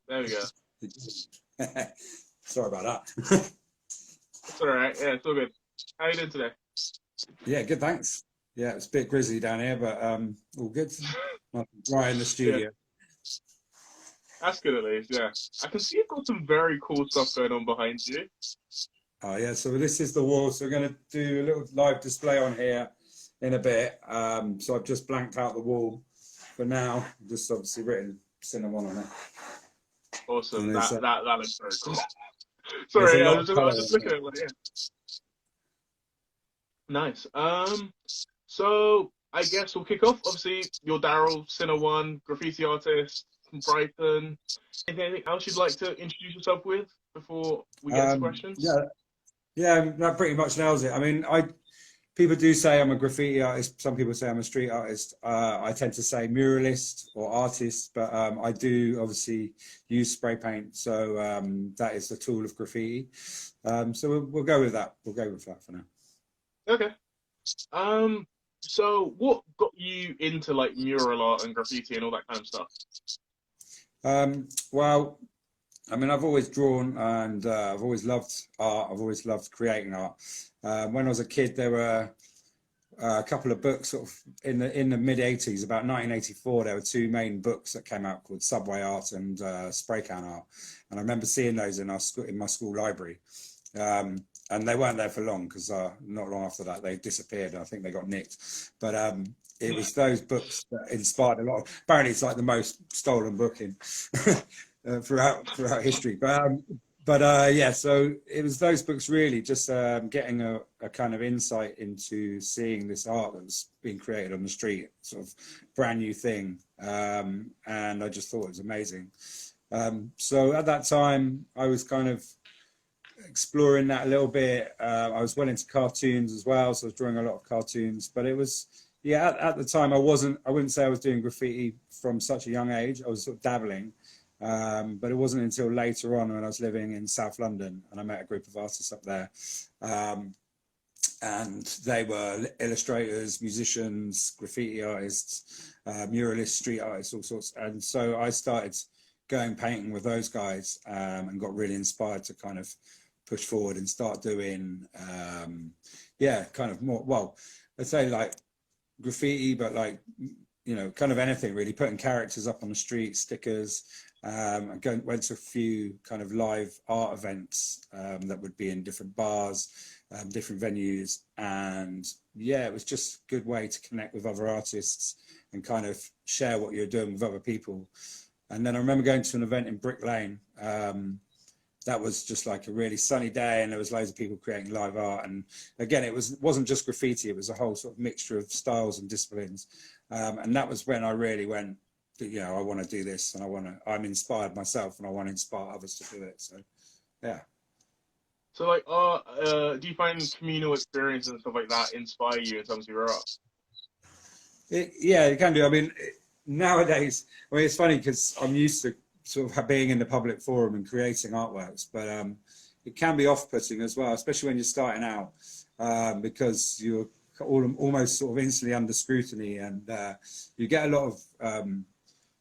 There we go. Sorry about that. It's all right. Yeah, it's all good. How you doing today? Yeah, good, thanks. Yeah, it's a bit grizzly down here, but all good. Nice and dry in the Yeah, studio. that's good at least. Yeah, I can see you've got some very cool stuff going on behind you. Oh yeah, so this is the wall. So we're going to do a little live display on here in a bit. So I've just blanked out the wall for now. Just obviously written Sinna One on it. And Awesome. there's That looks very cool. there's a Sorry, lot of I colour was just in looking it. at it. Like, yeah, nice. So I guess we'll kick off. Obviously, you're Daryl, Sinna One, graffiti artist from Brighton. Anything else you'd like to introduce yourself with before we get into questions? Yeah, yeah, that pretty much nails it. I mean, I people do say I'm a graffiti artist. Some people say I'm a street artist. I tend to say muralist or artist, but I do obviously use spray paint. So that is the tool of graffiti. So we'll go with that. We'll go with that for now. Okay. Um, so what got you into like mural art and graffiti and all that kind of stuff? Well, I mean, I've always drawn and I've always loved art. I've always loved creating art. When I was a kid, there were a couple of books sort of in the mid 80s, about 1984. There were two main books that came out called Subway Art and Spray Can Art, and I remember seeing those in our school, in my school library. And they weren't there for long because not long after that they disappeared. And I think they got nicked. But it was those books that inspired a lot of. Apparently, it's like the most stolen book in throughout history. But yeah, so it was those books really just getting a kind of insight into seeing this art that was being created on the street, sort of brand new thing, and I just thought it was amazing. So at that time, I was kind of exploring that a little bit. I was well into cartoons as well, so I was drawing a lot of cartoons. But it was, yeah, at the time I wouldn't say I was doing graffiti from such a young age. I was sort of dabbling, but it wasn't until later on when I was living in South London and I met a group of artists up there. And they were illustrators, musicians, graffiti artists, muralists, street artists, all sorts. And so I started going painting with those guys and got really inspired to kind of push forward and start doing, yeah, kind of more, well, let's say like graffiti, but like, you know, kind of anything really, putting characters up on the street, stickers. I went to a few kind of live art events that would be in different bars, different venues. And yeah, it was just a good way to connect with other artists and kind of share what you're doing with other people. And then I remember going to an event in Brick Lane. That was just like a really sunny day, and there was loads of people creating live art. And again, wasn't just graffiti; it was a whole sort of mixture of styles and disciplines. And that was when I really went, you know, I want to do this, and I'm inspired myself, and I want to inspire others to do it. So, yeah. So like, do you find communal experiences and stuff like that inspire you in terms of your art? Yeah, you can do. I mean, nowadays, I mean, it's funny because I'm used to sort of being in the public forum and creating artworks, but it can be off-putting as well, especially when you're starting out, because you're almost sort of instantly under scrutiny, and you get a lot of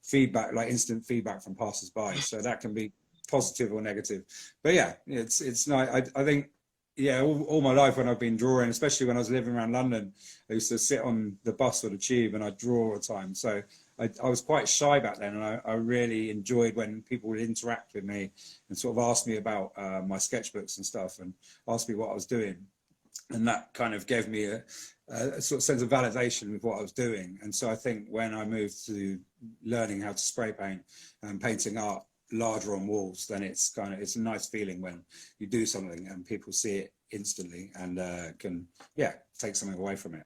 feedback, like instant feedback from passers-by. So that can be positive or negative. But yeah, it's nice. I think, yeah, all my life when I've been drawing, especially when I was living around London, I used to sit on the bus or the tube and I'd draw all the time. So I was quite shy back then, and I really enjoyed when people would interact with me and sort of ask me about my sketchbooks and stuff and ask me what I was doing. And that kind of gave me a sort of sense of validation with what I was doing. And so I think when I moved to learning how to spray paint and painting art larger on walls, then it's a nice feeling when you do something and people see it instantly and can, yeah, take something away from it.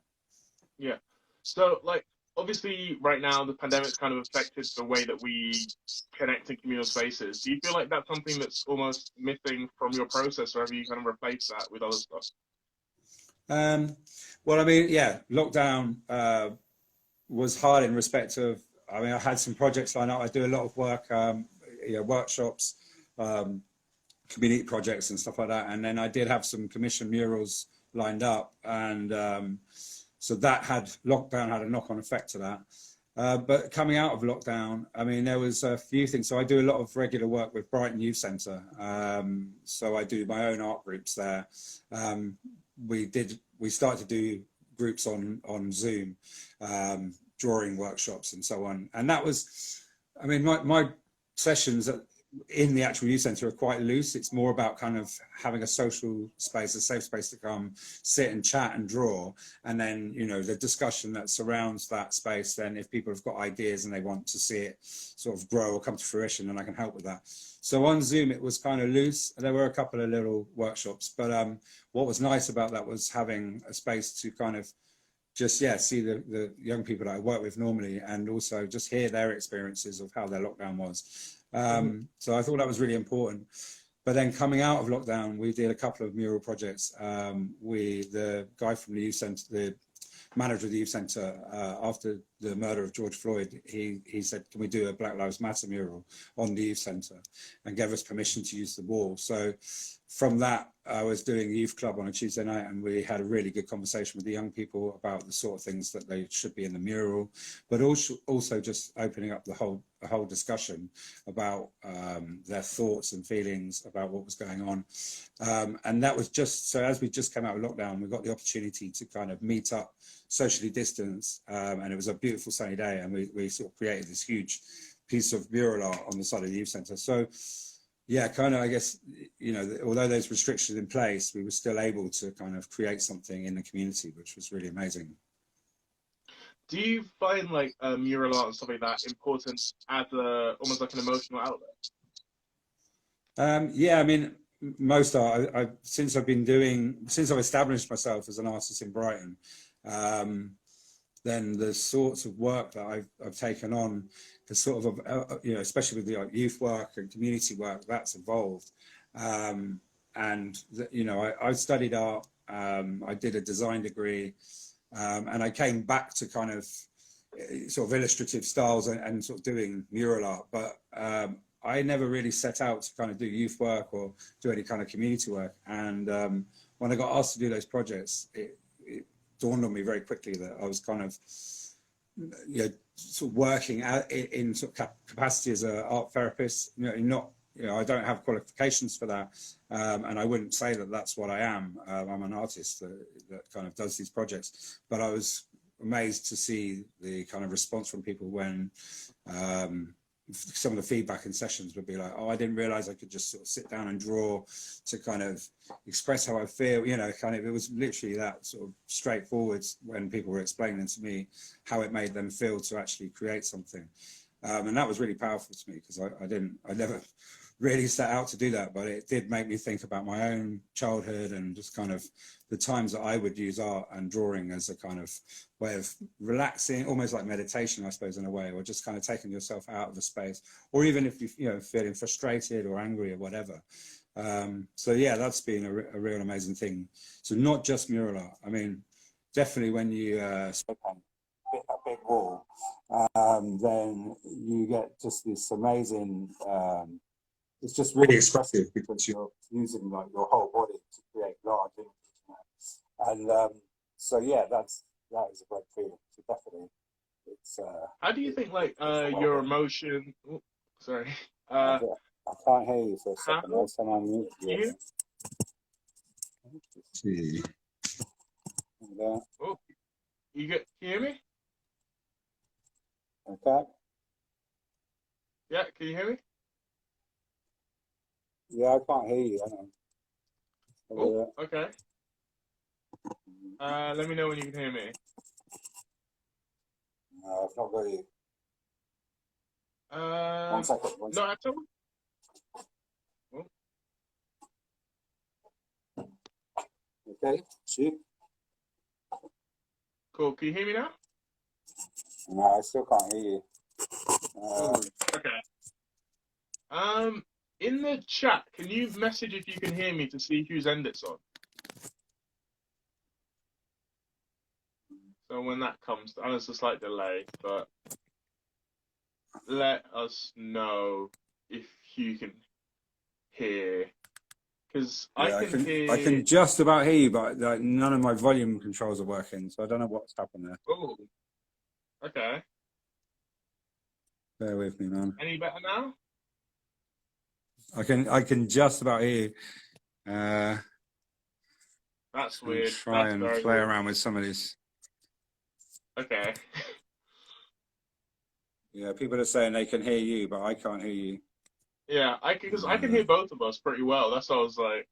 Yeah. So like, obviously, right now the pandemic's kind of affected the way that we connect in communal spaces. Do you feel like that's something that's almost missing from your process, or have you kind of replaced that with other stuff? Well, I mean, yeah, lockdown was hard in respect of, I mean, I had some projects lined up. I do a lot of work, you know, workshops, community projects and stuff like that. And then I did have some commission murals lined up. And so lockdown had a knock-on effect to that. But coming out of lockdown, I mean, there was a few things. So I do a lot of regular work with Brighton Youth Centre. So I do my own art groups there. We started to do groups on Zoom, drawing workshops and so on. And that was, I mean, my sessions in the actual youth centre are quite loose. It's more about kind of having a social space, a safe space to come sit and chat and draw, and then, you know, the discussion that surrounds that space, then if people have got ideas and they want to see it sort of grow or come to fruition, then I can help with that. So on Zoom it was kind of loose. There were a couple of little workshops, but what was nice about that was having a space to kind of just see the young people that I work with normally, and also just hear their experiences of how their lockdown was. So I thought that was really important. But then coming out of lockdown, we did a couple of mural projects. The guy from the youth centre, the manager of the youth centre, after the murder of George Floyd, he said, can we do a Black Lives Matter mural on the youth centre, and gave us permission to use the wall. So from that, I was doing a youth club on a Tuesday night, and we had a really good conversation with the young people about the sort of things that they should be in the mural, but also just opening up the whole discussion about their thoughts and feelings about what was going on. And that was just, so as we just came out of lockdown, we got the opportunity to kind of meet up, socially distance, and it was a beautiful sunny day, and we sort of created this huge piece of mural art on the side of the youth centre. So yeah, kind of, I guess, you know, although there's restrictions in place, we were still able to kind of create something in the community, which was really amazing. Do you find like mural art and stuff like that important as almost like an emotional outlet? Yeah, I mean, most art. Since I've established myself as an artist in Brighton, then the sorts of work that I've taken on, the sort of you know, especially with the youth work and community work, that's evolved. You know, I studied art. I did a design degree, and I came back to kind of sort of illustrative styles and sort of doing mural art, but I never really set out to kind of do youth work or do any kind of community work. And when I got asked to do those projects, it dawned on me very quickly that I was kind of, you know, sort of working in sort of capacity as an art therapist. You know, I don't have qualifications for that, and I wouldn't say that that's what I am. I'm an artist that kind of does these projects, but I was amazed to see the kind of response from people when some of the feedback in sessions would be like, oh, I didn't realize I could just sort of sit down and draw to kind of express how I feel, you know, kind of, it was literally that sort of straightforward when people were explaining to me how it made them feel to actually create something. And that was really powerful to me, because I never really set out to do that, but it did make me think about my own childhood and just kind of the times that I would use art and drawing as a kind of way of relaxing, almost like meditation, I suppose, in a way, or just kind of taking yourself out of the space, or even if you know, feeling frustrated or angry or whatever. So yeah, that's been a real amazing thing. So not just mural art. I mean, definitely when you spend a big wall, then you get just this amazing. It's just really expressive because you're using like your whole body to create large images, you know? And so yeah, that is a great feeling. So definitely, it's. How do you think like your emotion? Oh, sorry. I can't hear you for a second. How, Last time I moved you. See. Oh, can you hear me? Okay. Yeah, can you hear me? Yeah, I can't hear you. Oh, okay. Let me know when you can hear me. No, I've not got you. 1 second. Not at all? Oh. Okay, shoot. Cool. Can you hear me now? No, I still can't hear you. Okay. In the chat, can you message if you can hear me to see whose end it's on? So when that comes, I know it's a slight delay, but let us know if you can hear. Because I can hear. I can just about hear you, but like, none of my volume controls are working, so I don't know what's happened there. Oh, okay. Bear with me, man. Any better now? I can just about hear you. That's And weird. try That's and very play weird. around with some of these. Okay. Yeah, people are saying they can hear you, but I can't hear you. Yeah, because I can hear both of us pretty well. That's why I was like,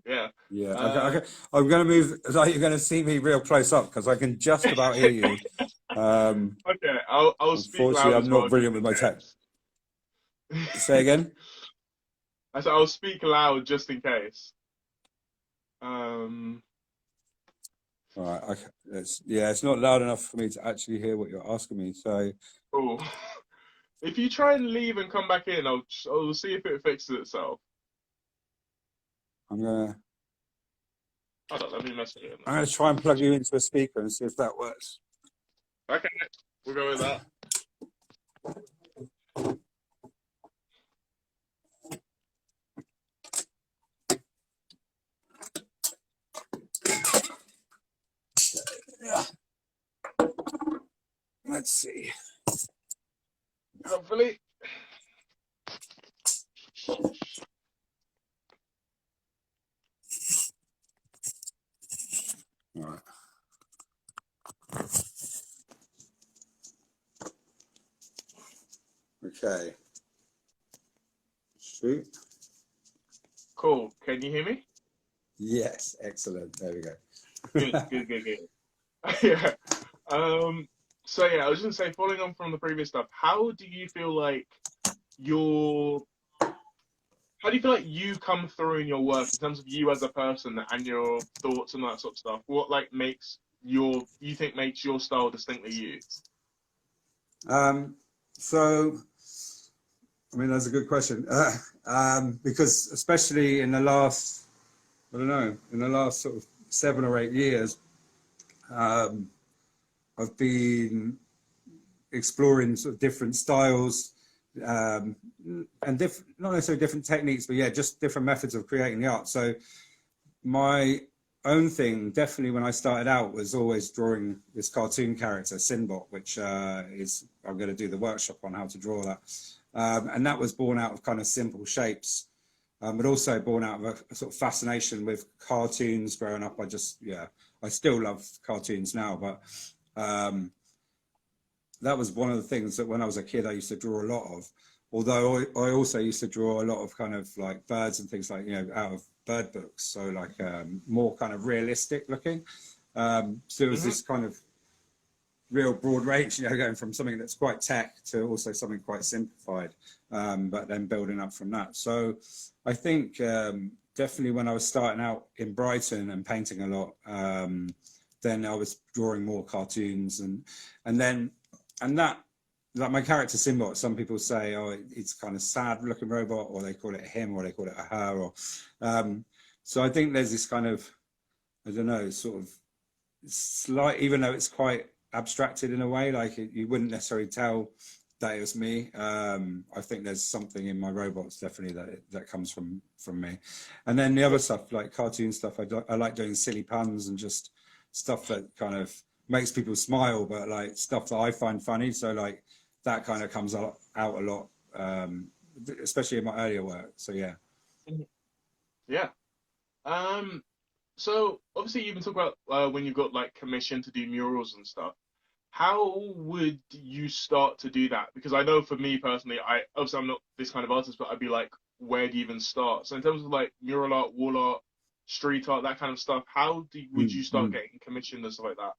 yeah. Yeah, I'm going to move. Like, you're going to see me real close up because I can just about hear you. Okay, I'll speak Unfortunately, loud I'm as well, not just brilliant in with my tech. case. Say again. I said I'll speak loud just in case. Um, All right. It's not loud enough for me to actually hear what you're asking me. So, oh, if you try and leave and come back in, I'll see if it fixes itself. I'm gonna Hold on, let me mess with it. I'm gonna try and plug you into a speaker and see if that works. Okay, we'll go with that. Yeah. Let's see. Hopefully. All right. Okay. Shoot. Cool. Can you hear me? Yes. Excellent. There we go. Good. Yeah. So yeah, I was just gonna say, following on from the previous stuff, how do you feel like you come through in your work in terms of you as a person and your thoughts and that sort of stuff? What like makes you think makes your style distinctly you? So, I mean, that's a good question. Because especially in the last, I don't know, in the last sort of 7 or 8 years, I've been exploring sort of different styles, and not necessarily different techniques, but yeah, just different methods of creating the art. So my own thing, definitely when I started out, was always drawing this cartoon character, Sinbot, which I'm going to do the workshop on how to draw that. And that was born out of kind of simple shapes, but also born out of a sort of fascination with cartoons growing up. I still love cartoons now, but that was one of the things that when I was a kid, I used to draw a lot of. Although I also used to draw a lot of kind of like birds and things like, out of bird books. So like more kind of realistic looking. So it was this kind of real broad range, going from something that's quite tech to also something quite simplified, but then building up from that. So I think definitely when I was starting out in Brighton and painting a lot, then I was drawing more cartoons and that, like my character Sinbot, some people say, oh, it's kind of sad looking robot, or they call it a him, or they call it a her, or so I think there's this kind of, I don't know, sort of slight, even though it's quite abstracted in a way, like you wouldn't necessarily tell that it was me. I think there's something in my robots definitely that comes from me. And then the other stuff, like cartoon stuff, I like doing silly puns and just stuff that kind of makes people smile, but like stuff that I find funny. So like that kind of comes out a lot, especially in my earlier work. So yeah. Yeah. So obviously you've been talking about when you got like commissioned to do murals and stuff. How would you start to do that? Because I know for me personally, obviously I'm not this kind of artist, but I'd be like, where do you even start? So in terms of like mural art, wall art, street art, that kind of stuff, would you start getting commissioned and stuff like that?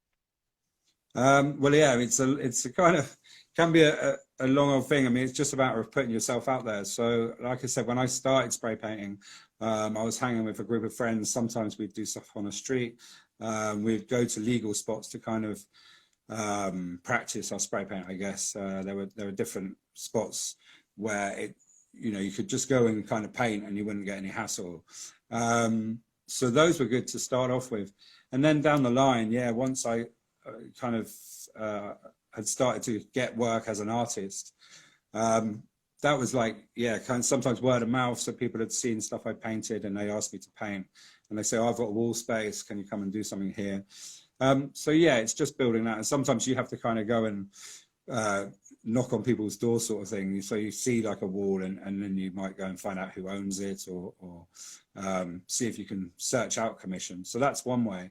Well, yeah, it's a kind of, can be a long old thing. I mean, it's just about putting yourself out there. So like I said, when I started spray painting, I was hanging with a group of friends. Sometimes we'd do stuff on the street. We'd go to legal spots to kind of practice our spray paint, I guess. There were different spots where you could just go and kind of paint and you wouldn't get any hassle. So those were good to start off with. And then down the line, yeah, once I kind of had started to get work as an artist, that was like, yeah, kind of sometimes word of mouth. So people had seen stuff I painted and they asked me to paint, and they say, oh, I've got a wall space, can you come and do something here? So yeah, it's just building that. And sometimes you have to kind of go and knock on people's doors sort of thing. So you see like a wall, and then you might go and find out who owns it, or see if you can search out commission. So that's one way.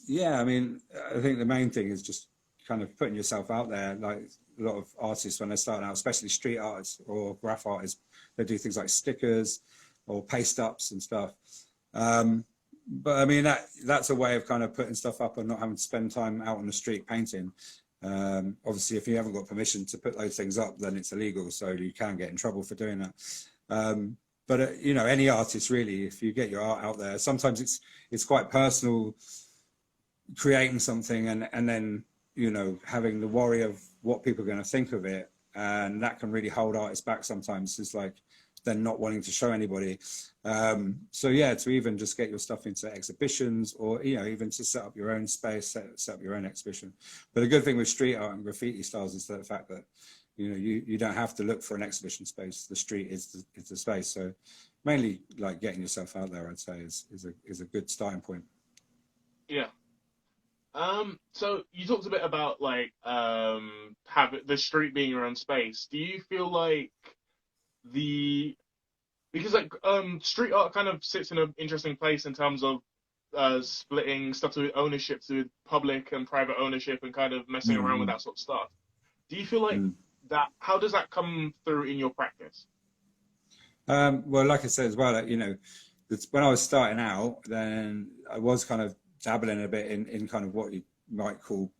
Yeah, I mean, I think the main thing is just kind of putting yourself out there. Like a lot of artists when they're starting out, especially street artists or graph artists, they do things like stickers or paste ups and stuff. But I mean, that's a way of kind of putting stuff up and not having to spend time out on the street painting. Obviously, if you haven't got permission to put those things up, then it's illegal, so you can get in trouble for doing that. But you know, any artist really, if you get your art out there, sometimes it's quite personal, creating something and then, you know, having the worry of what people are going to think of it, and that can really hold artists back sometimes. It's like they're not wanting to show anybody. So yeah, to even just get your stuff into exhibitions, or, you know, even to set up your own space, set up your own exhibition. But the good thing with street art and graffiti styles is the fact that, you know, you don't have to look for an exhibition space. The street is the space. So mainly like getting yourself out there, I'd say is a good starting point. Yeah. So you talked a bit about like having the street being your own space. Do you feel like because like street art kind of sits in an interesting place in terms of splitting stuff to ownership, to public and private ownership, and kind of messing around with that sort of stuff. Do you feel like that? How does that come through in your practice? Well, like I said as well, like, you know, when I was starting out, then I was kind of dabbling a bit in kind of what you might call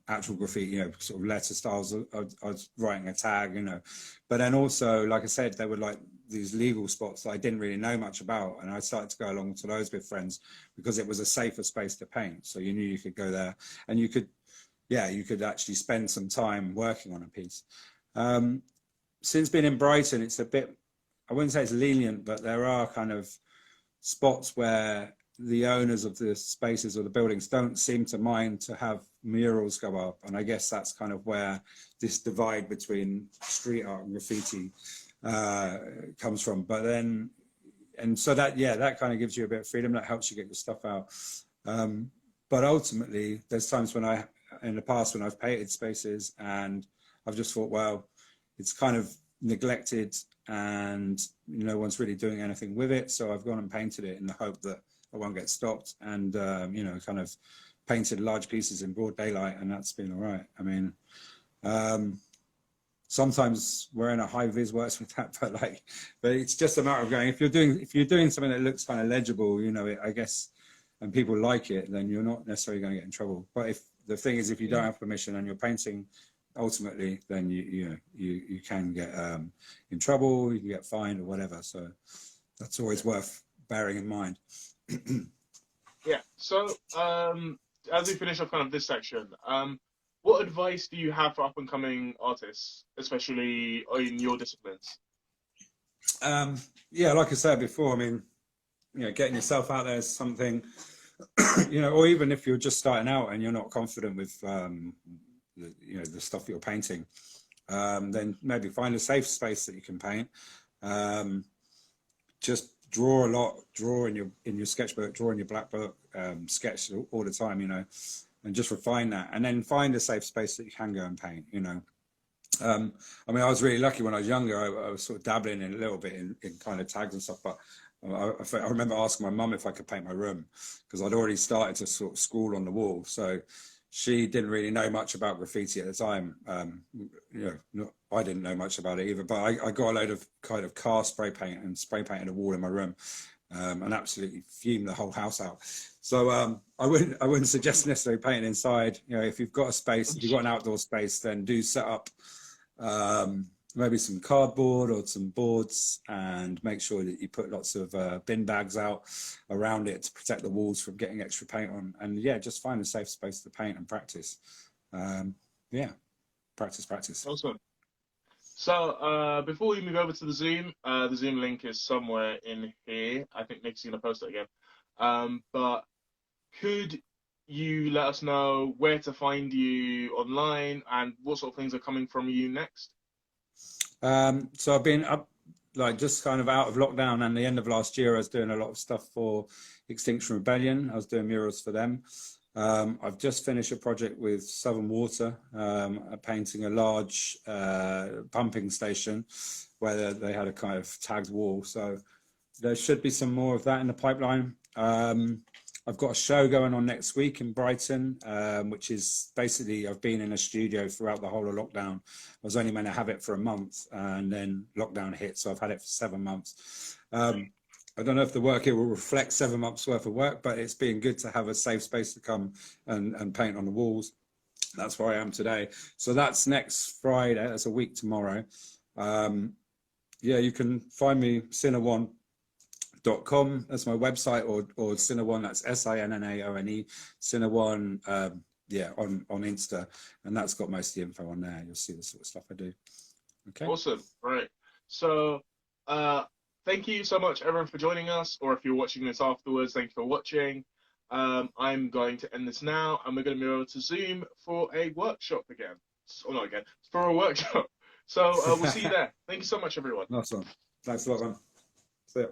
actual graffiti, you know, sort of letter styles. I was writing a tag, you know, but then also, like I said, there were like these legal spots that I didn't really know much about, and I started to go along to those with friends because it was a safer space to paint. So you knew you could go there, and you could actually spend some time working on a piece. Since being in Brighton, it's a bit, I wouldn't say it's lenient, but there are kind of spots where the owners of the spaces or the buildings don't seem to mind to have murals go up. And I guess that's kind of where this divide between street art and graffiti comes from. But then, and so that, yeah, that kind of gives you a bit of freedom. That helps you get your stuff out. But ultimately, there's times when in the past, when I've painted spaces and I've just thought, well, it's kind of neglected and no one's really doing anything with it. So I've gone and painted it in the hope that I won't get stopped, and you know, kind of painted large pieces in broad daylight, and that's been all right. I mean, sometimes wearing a high vis works with that, but it's just a matter of going. If you're doing something that looks kind of legible, you know, I guess, and people like it, then you're not necessarily going to get in trouble. But if the thing is, if you don't have permission and you're painting, ultimately, then you can get in trouble, you can get fined or whatever. So that's always worth bearing in mind. Yeah. So, as we finish up kind of this section, what advice do you have for up and coming artists, especially in your disciplines? Yeah, like I said before, I mean, you know, getting yourself out there is something, you know, or even if you're just starting out and you're not confident with, you know, the stuff you're painting, then maybe find a safe space that you can paint. Just draw a lot, draw in your sketchbook, draw in your black book, sketch all the time, you know, and just refine that, and then find a safe space that you can go and paint, you know. I mean, I was really lucky when I was younger. I was sort of dabbling in a little bit in kind of tags and stuff, but I remember asking my mum if I could paint my room because I'd already started to sort of scrawl on the wall. So she didn't really know much about graffiti at the time. You know, I didn't know much about it either, but I got a load of kind of car spray paint and spray painted a wall in my room, and absolutely fumed the whole house out. So I wouldn't suggest necessarily painting inside. You know, if you've got a space, if you've got an outdoor space, then do set up maybe some cardboard or some boards, and make sure that you put lots of bin bags out around it to protect the walls from getting extra paint on. And yeah, just find a safe space to paint and practice. Yeah, practice. Awesome. So before we move over to the Zoom link is somewhere in here. I think Nick's going to post it again. But could you let us know where to find you online and what sort of things are coming from you next? So I've been up, like, just kind of out of lockdown, and the end of last year I was doing a lot of stuff for Extinction Rebellion. I was doing murals for them. I've just finished a project with Southern Water, painting a large pumping station where they had a kind of tagged wall. So there should be some more of that in the pipeline. I've got a show going on next week in Brighton, which is basically, I've been in a studio throughout the whole of lockdown. I was only meant to have it for a month, and then lockdown hit, so I've had it for 7 months. I don't know if the work here will reflect 7 months worth of work, but it's been good to have a safe space to come and paint on the walls. That's where I am today. So that's next Friday. That's a week tomorrow. Yeah, you can find me sinnaone.com. That's my website, or Sinna One. That's SINNAONE. Sinna One. Yeah, on Insta, and that's got most of the info on there. You'll see the sort of stuff I do. Okay. Awesome. Right. So, thank you so much, everyone, for joining us. Or if you're watching this afterwards, thank you for watching. I'm going to end this now, and we're going to move over to Zoom for a workshop again. Or not again, for a workshop. So we'll see you there. Thank you so much, everyone. Nice one. Thanks a lot, man. See ya.